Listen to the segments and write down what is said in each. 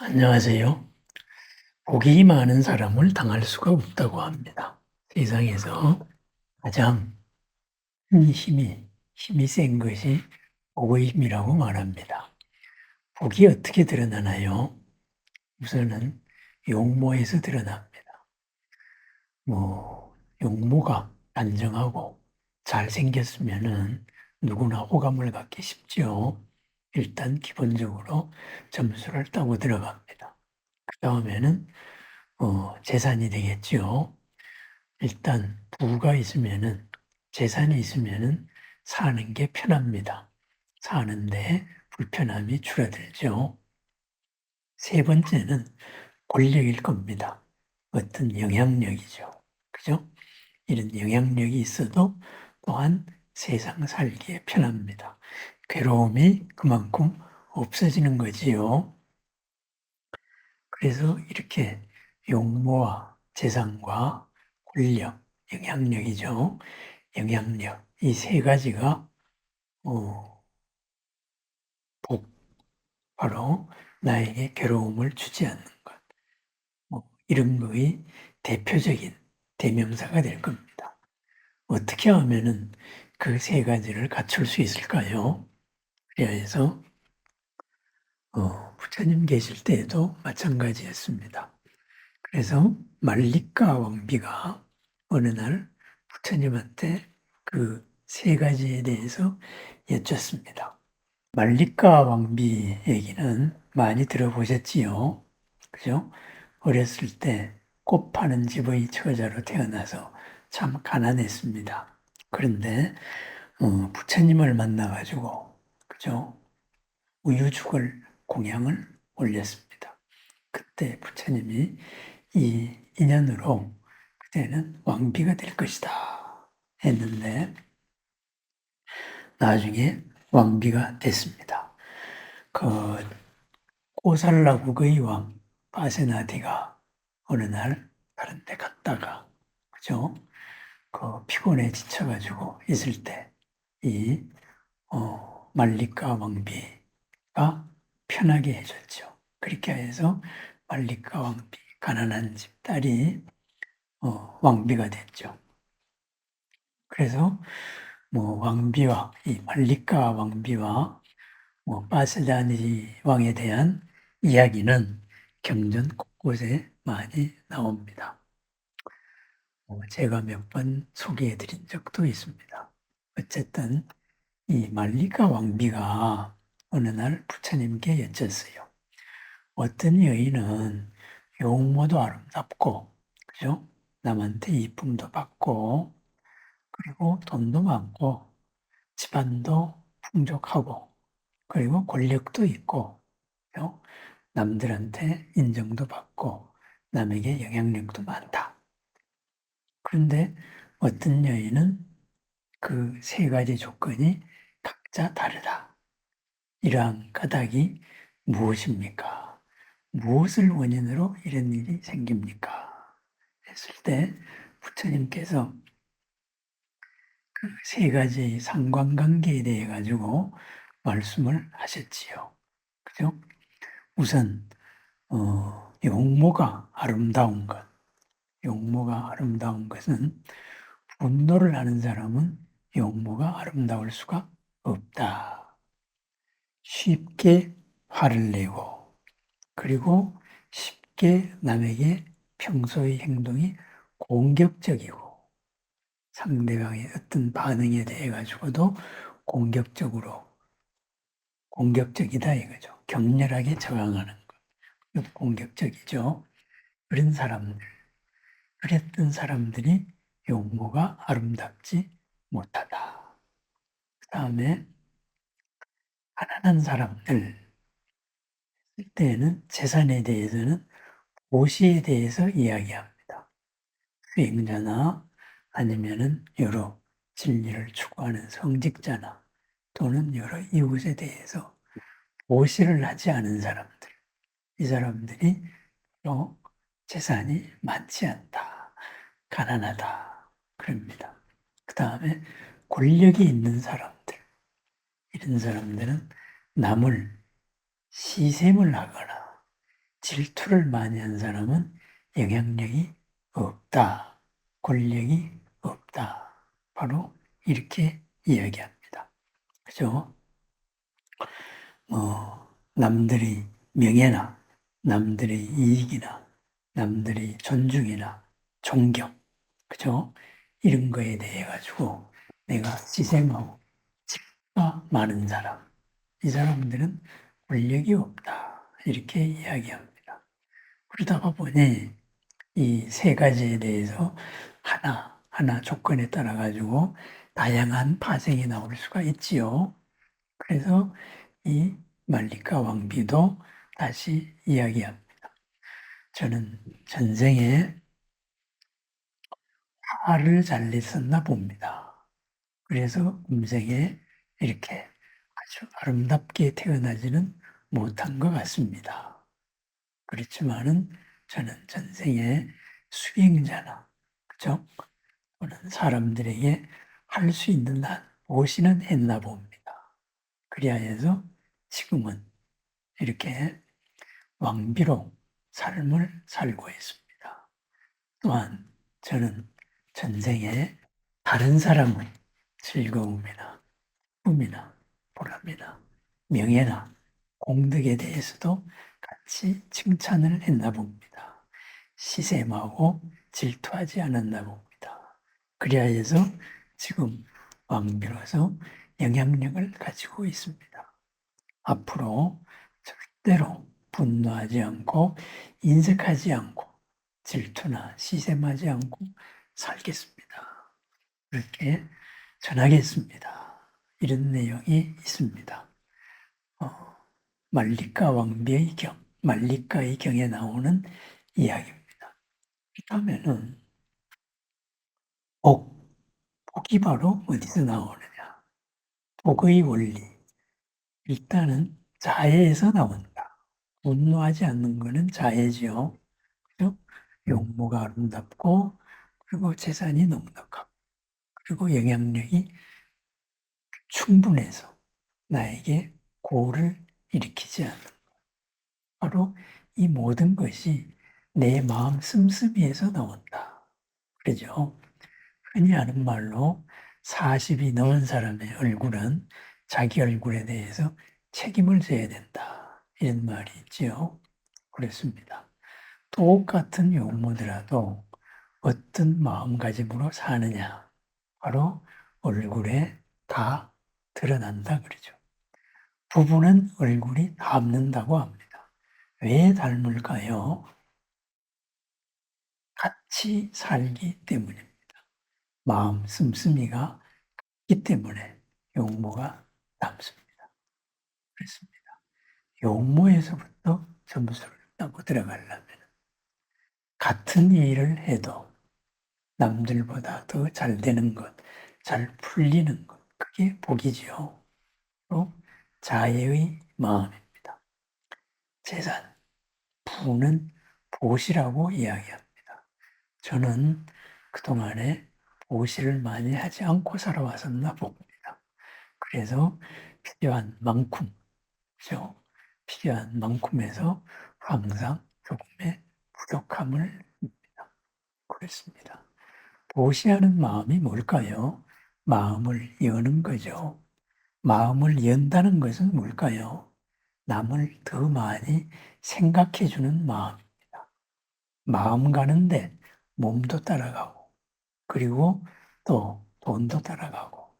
안녕하세요. 복이 많은 사람을 당할 수가 없다고 합니다. 세상에서 가장 큰 힘이 센 것이 복의 힘이라고 말합니다. 복이 어떻게 드러나나요? 우선은 용모에서 드러납니다. 용모가 단정하고 잘생겼으면은 누구나 호감을 갖기 쉽죠. 일단 기본적으로 점수를 따고 들어갑니다. 그 다음에는 재산이 되겠죠. 일단 부가 있으면은 재산이 있으면은 사는 게 편합니다. 사는데 불편함이 줄어들죠. 세 번째는 권력일 겁니다. 어떤 영향력이죠. 그죠? 이런 영향력이 있어도 또한 세상 살기에 편합니다. 괴로움이 그만큼 없어지는 거지요. 그래서 이렇게 용모와 재산과 권력, 영향력이죠. 영향력, 이 세 가지가 복, 바로 나에게 괴로움을 주지 않는 것. 이런 거의 대표적인 대명사가 될 겁니다. 어떻게 하면은 그 세 가지를 갖출 수 있을까요? 그래야 해서 부처님 계실 때에도 마찬가지였습니다. 그래서 말리까 왕비가 어느 날 부처님한테 그 세 가지에 대해서 여쭙습니다. 말리까 왕비 얘기는 많이 들어보셨지요? 그죠? 어렸을 때 꽃 파는 집의 처자로 태어나서 참 가난했습니다. 그런데 부처님을 만나가지고 그죠? 우유죽을 공양을 올렸습니다. 그때 부처님이 이 인연으로 그때는 왕비가 될 것이다 했는데 나중에 왕비가 됐습니다. 그 꼬살라국의 왕 파세나디가 어느 날 다른 데 갔다가 그죠? 그 피곤에 지쳐가지고 있을 때 이 말리카 왕비가 편하게 해줬죠. 그렇게 해서 말리카 왕비 가난한 집 딸이 왕비가 됐죠. 그래서 왕비와 이 말리카 왕비와 바스다니 왕에 대한 이야기는 경전 곳곳에 많이 나옵니다. 제가 몇 번 소개해 드린 적도 있습니다. 어쨌든 이 말리카 왕비가 어느 날 부처님께 여쭸어요. 어떤 여인은 용모도 아름답고, 그죠? 남한테 이쁨도 받고, 그리고 돈도 많고, 집안도 풍족하고, 그리고 권력도 있고, 그죠? 남들한테 인정도 받고, 남에게 영향력도 많다. 그런데 어떤 여인은 그 세 가지 조건이 각자 다르다. 이러한 까닭이 무엇입니까? 무엇을 원인으로 이런 일이 생깁니까? 했을 때 부처님께서 그 세 가지 상관관계에 대해 가지고 말씀을 하셨지요. 그죠? 우선 용모가 아름다운 것, 용모가 아름다운 것은 분노를 하는 사람은 용모가 아름다울 수가 없다. 쉽게 화를 내고 그리고 쉽게 남에게 평소의 행동이 공격적이고 상대방의 어떤 반응에 대해 가지고도 공격적이다 이거죠. 격렬하게 저항하는 것. 공격적이죠. 그런 사람들, 그랬던 사람들이 용모가 아름답지 못하다. 그 다음에 가난한 사람들, 때에는 재산에 대해서는 보시에 대해서 이야기합니다. 수행자나 아니면은 여러 진리를 추구하는 성직자나 또는 여러 이웃에 대해서 보시를 하지 않은 사람들, 이 사람들이 재산이 많지 않다, 가난하다, 그럽니다. 그 다음에 권력이 있는 사람들, 이런 사람들은 남을 시샘을 하거나 질투를 많이 한 사람은 영향력이 없다. 권력이 없다. 바로 이렇게 이야기합니다. 그죠? 남들의 명예나 남들의 이익이나 남들의 존중이나 존경, 그죠? 이런 거에 대해 가지고 내가 희생하고 집가 많은 사람, 이 사람들은 권력이 없다. 이렇게 이야기합니다. 그러다가 보니 이 세 가지에 대해서 하나 조건에 따라 가지고 다양한 파생이 나올 수가 있지요. 그래서 이 말리카 왕비도 다시 이야기합니다. 저는 전생에 화를 잘 냈었나 봅니다. 그래서 음생에 이렇게 아주 아름답게 태어나지는 못한 것 같습니다. 그렇지만은 저는 전생에 수행자나, 그죠? 또는 사람들에게 할 수 있는 한 무엇이는 했나 봅니다. 그리하여서 지금은 이렇게 왕비로 삶을 살고 있습니다. 또한 저는 전생에 다른 사람의 즐거움이나 꿈이나 보람이나 명예나 공덕에 대해서도 같이 칭찬을 했나 봅니다. 시샘하고 질투하지 않았나 봅니다. 그리하여서 지금 왕비로서 영향력을 가지고 있습니다. 앞으로 절대로 분노하지 않고 인색하지 않고 질투나 시샘하지 않고 살겠습니다. 그렇게 전하겠습니다. 이런 내용이 있습니다. 말리카 왕비의 말리카의 경에 나오는 이야기입니다. 그러면은 복이 바로 어디서 나오느냐? 복의 원리. 일단은 자애에서 나온다. 분노하지 않는 것은 자애지요. 그죠? 용모가 아름답고, 그리고 재산이 넉넉하고, 그리고 영향력이 충분해서 나에게 고를 일으키지 않는. 바로 이 모든 것이 내 마음 씀씀이에서 나온다. 그죠? 흔히 하는 말로 40이 넘은 사람의 얼굴은 자기 얼굴에 대해서 책임을 져야 된다. 이런 말이 있지요. 그렇습니다. 똑같은 용모더라도 어떤 마음가짐으로 사느냐. 바로 얼굴에 다 드러난다 그러죠. 부부는 얼굴이 닮는다고 합니다. 왜 닮을까요? 같이 살기 때문입니다. 마음 씀씀이가 있기 때문에 용모가 닮습니다. 그렇습니다. 용모에서부터 점수를 따고 들어가려면 같은 일을 해도 남들보다 더 잘 되는 것, 잘 풀리는 것, 그게 복이지요. 또 자애의 마음입니다. 재산, 부는 보시라고 이야기합니다. 저는 그동안에 보시를 많이 하지 않고 살아왔었나 봅니다. 그래서 필요한 만큼, 그죠? 필요한 만큼에서 항상 조금의 부족함을 닙니다. 그렇습니다. 보시하는 마음이 뭘까요? 마음을 여는 거죠. 마음을 연다는 것은 뭘까요? 남을 더 많이 생각해 주는 마음입니다. 마음 가는데 몸도 따라가고, 그리고 또 돈도 따라가고,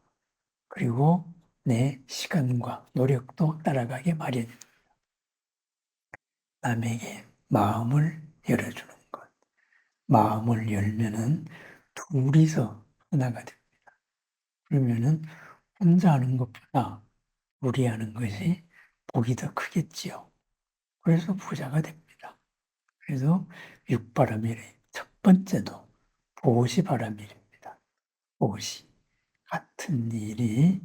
그리고 내 시간과 노력도 따라가게 마련입니다. 남에게 마음을 열어주는 것. 마음을 열면은 둘이서 하나가 됩니다. 그러면은 혼자 하는 것보다 둘이 하는 것이 복이 더 크겠지요. 그래서 부자가 됩니다. 그래서 육바라밀의 첫 번째도 보시바라밀입니다. 보시. 같은 일이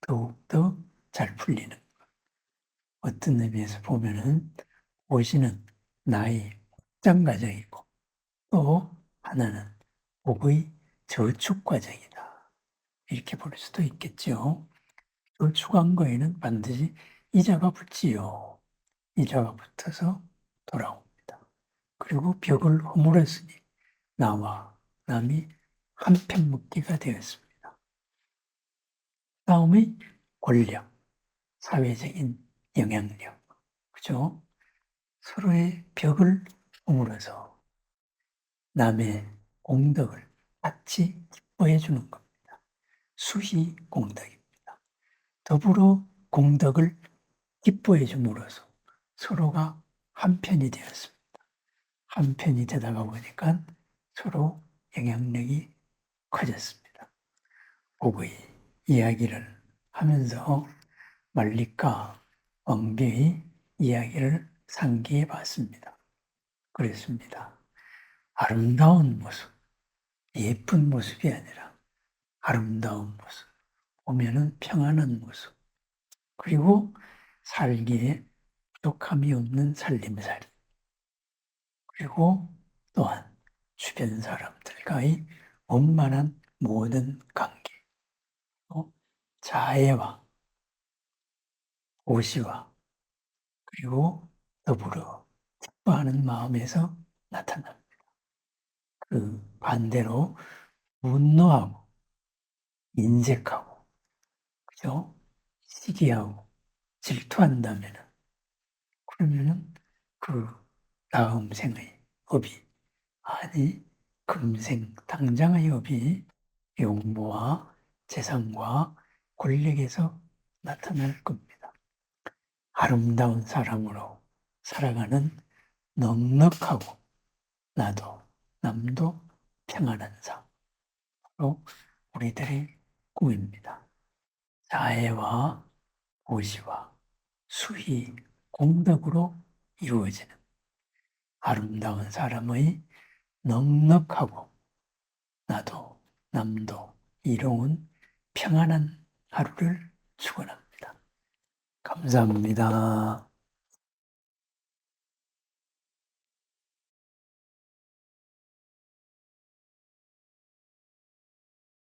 더욱더 잘 풀리는 것. 어떤 의미에서 보면은 보시는 나의 확장 과정이고 또 하나는 복의 저축 과정이다. 이렇게 볼 수도 있겠죠. 저축한 거에는 반드시 이자가 붙지요. 이자가 붙어서 돌아옵니다. 그리고 벽을 허물었으니 나와 남이 한편 묻기가 되었습니다. 다음에 권력, 사회적인 영향력, 그죠? 서로의 벽을 허물어서 남의 공덕을 같이 기뻐해 주는 겁니다. 수희 공덕입니다. 더불어 공덕을 기뻐해 줌으로써 서로가 한편이 되었습니다. 한편이 되다가 보니까 서로 영향력이 커졌습니다. 복의 이야기를 하면서 말리과 왕비의 이야기를 상기해 봤습니다. 그랬습니다. 아름다운 모습, 예쁜 모습이 아니라 아름다운 모습, 보면은 평안한 모습, 그리고 살기에 부족함이 없는 살림살이, 그리고 또한 주변 사람들과의 원만한 모든 관계, 자애와 오시와 그리고 더불어 기뻐하는 마음에서 나타납니다. 그 반대로 분노하고 인색하고 그죠? 시기하고 질투한다면은 그러면은 그 다음 생의 업이 아니 금생 당장의 업이 용모와 재산과 권력에서 나타날 겁니다. 아름다운 사람으로 살아가는 넉넉하고 나도 남도 평안한 삶으로 우리들의 꿈입니다. 자애와 보시와 수희, 공덕으로 이루어지는 아름다운 사람의 넉넉하고 나도 남도 이로운 평안한 하루를 축원합니다. 감사합니다.